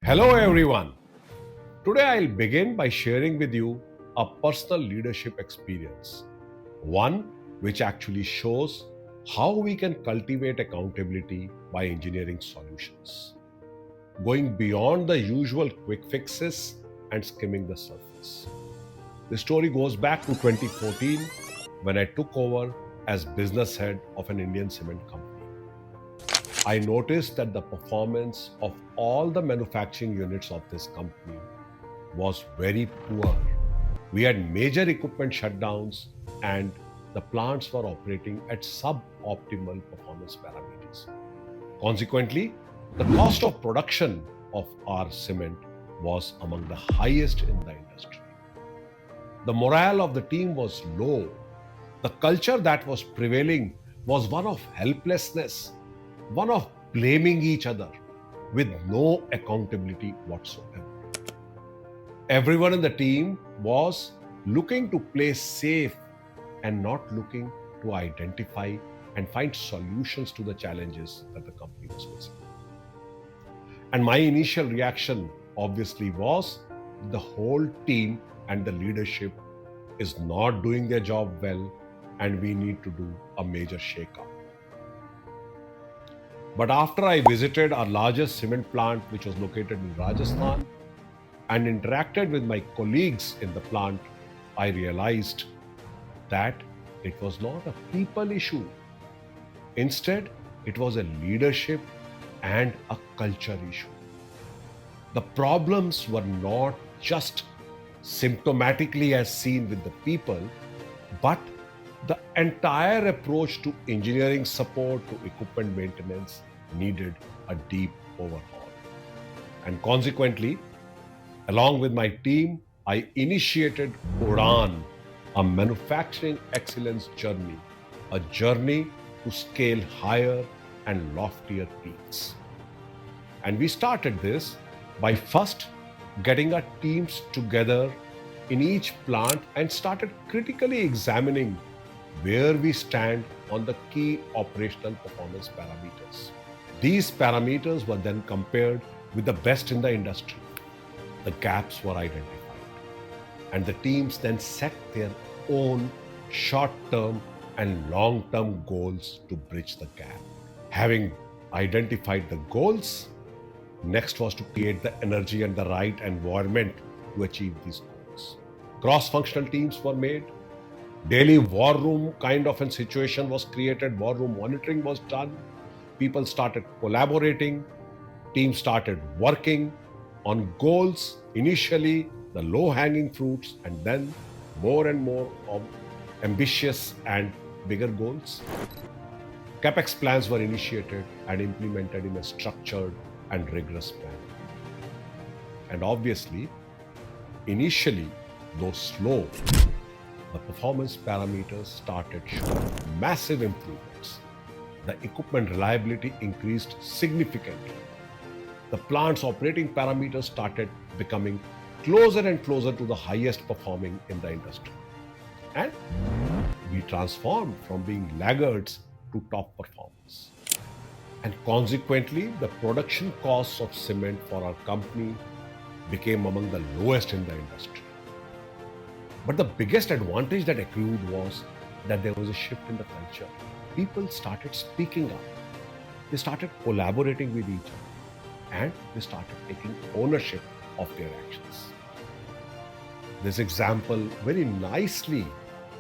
Hello everyone. Today I'll begin by sharing with you a personal leadership experience, one which actually shows how we can cultivate accountability by engineering solutions, going beyond the usual quick fixes and skimming the surface. The story goes back to 2014 when I took over as business head of an Indian cement company. I noticed that the performance of all the manufacturing units of this company was very poor. We had major equipment shutdowns and the plants were operating at suboptimal performance parameters. Consequently, the cost of production of our cement was among the highest in the industry. The morale of the team was low. The culture that was prevailing was one of helplessness, one of blaming each other with no accountability whatsoever. Everyone in the team was looking to play safe and not looking to identify and find solutions to the challenges that the company was facing. And my initial reaction obviously was the whole team and the leadership is not doing their job well and we need to do a major shake-up. But after I visited our largest cement plant, which was located in Rajasthan, and interacted with my colleagues in the plant, I realized that it was not a people issue. Instead, it was a leadership and a culture issue. The problems were not just symptomatically as seen with the people, but the entire approach to engineering support to equipment maintenance needed a deep overhaul. And consequently, along with my team, I initiated UDAN, a manufacturing excellence journey, a journey to scale higher and loftier peaks. And we started this by first getting our teams together in each plant and started critically examining where we stand on the key operational performance parameters. These parameters were then compared with the best in the industry. The gaps were identified, and the teams then set their own short-term and long-term goals to bridge the gap. Having identified the goals, next was to create the energy and the right environment to achieve these goals. Cross-functional teams were made. Daily war room kind of a situation was created. War room monitoring was done. People started collaborating. Teams started working on goals, initially the low-hanging fruits, and then more and more of ambitious and bigger goals. CapEx plans were initiated and implemented in a structured and rigorous manner. And obviously, initially, though slow, the performance parameters started showing massive improvements. The equipment reliability increased significantly. The plant's operating parameters started becoming closer and closer to the highest performing in the industry. And we transformed from being laggards to top performers. And consequently, the production costs of cement for our company became among the lowest in the industry. But the biggest advantage that accrued was that there was a shift in the culture. People started speaking up. They started collaborating with each other and they started taking ownership of their actions. This example very nicely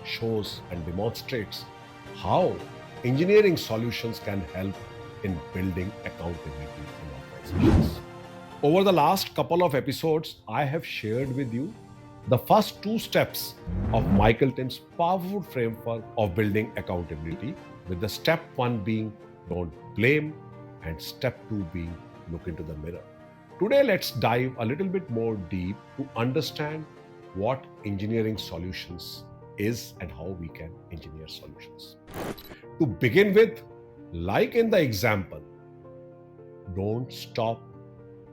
shows and demonstrates how engineering solutions can help in building accountability in organizations. Over the last couple of episodes, I have shared with you the first two steps of Michael Tim's powerful framework of building accountability, with the step one being don't blame and step two being look into the mirror. Today, let's dive a little bit more deep to understand what engineering solutions is and how we can engineer solutions. To begin with, like in the example, don't stop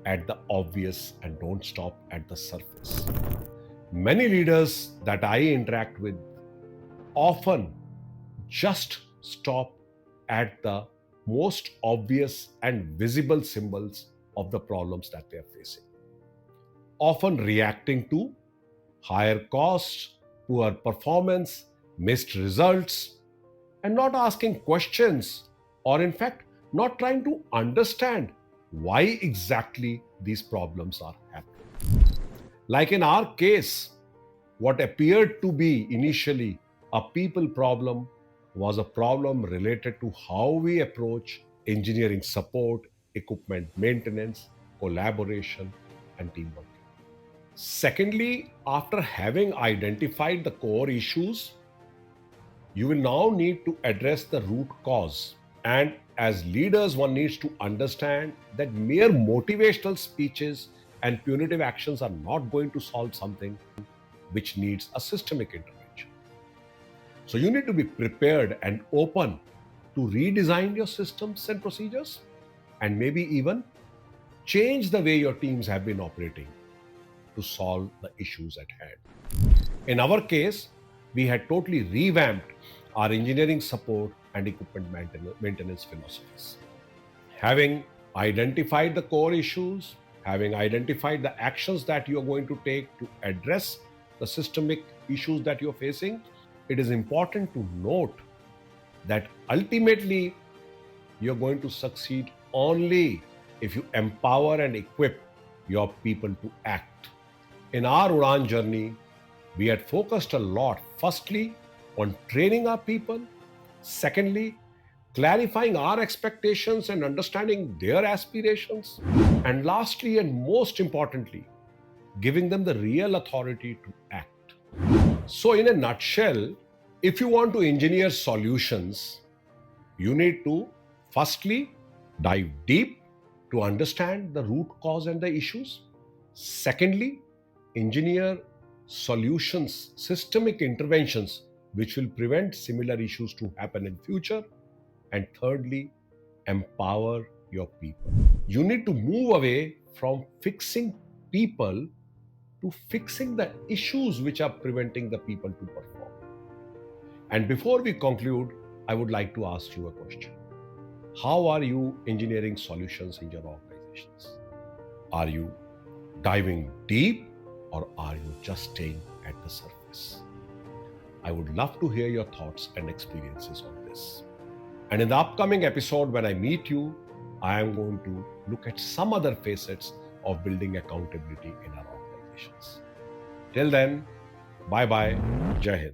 at the obvious and don't stop at the surface. Many leaders that I interact with often just stop at the most obvious and visible symbols of the problems that they are facing, often reacting to higher costs, poor performance, missed results, and not asking questions, or in fact, not trying to understand why exactly these problems are happening. Like in our case, what appeared to be initially a people problem was a problem related to how we approach engineering support, equipment maintenance, collaboration, and teamwork. Secondly, after having identified the core issues, you will now need to address the root cause. And as leaders, one needs to understand that mere motivational speeches and punitive actions are not going to solve something which needs a systemic intervention. So you need to be prepared and open to redesign your systems and procedures, and maybe even change the way your teams have been operating to solve the issues at hand. In our case, we had totally revamped our engineering support and equipment maintenance philosophies. Having identified the core issues, having identified the actions that you're going to take to address the systemic issues that you're facing, it is important to note that ultimately you're going to succeed only if you empower and equip your people to act. In our Udan journey, we had focused a lot, firstly, on training our people, secondly, clarifying our expectations and understanding their aspirations, and lastly, and most importantly, giving them the real authority to act. So, in a nutshell, if you want to engineer solutions, you need to firstly dive deep to understand the root cause and the issues. Secondly, engineer solutions, systemic interventions which will prevent similar issues to happen in future. And thirdly, empower your people. You need to move away from fixing people to fixing the issues which are preventing the people to perform. And before we conclude, I would like to ask you a question. How are you engineering solutions in your organizations? Are you diving deep, or are you just staying at the surface? I would love to hear your thoughts and experiences on this. And in the upcoming episode, when I meet you, I am going to look at some other facets of building accountability in our organizations. Till then, bye bye, Jai Hind.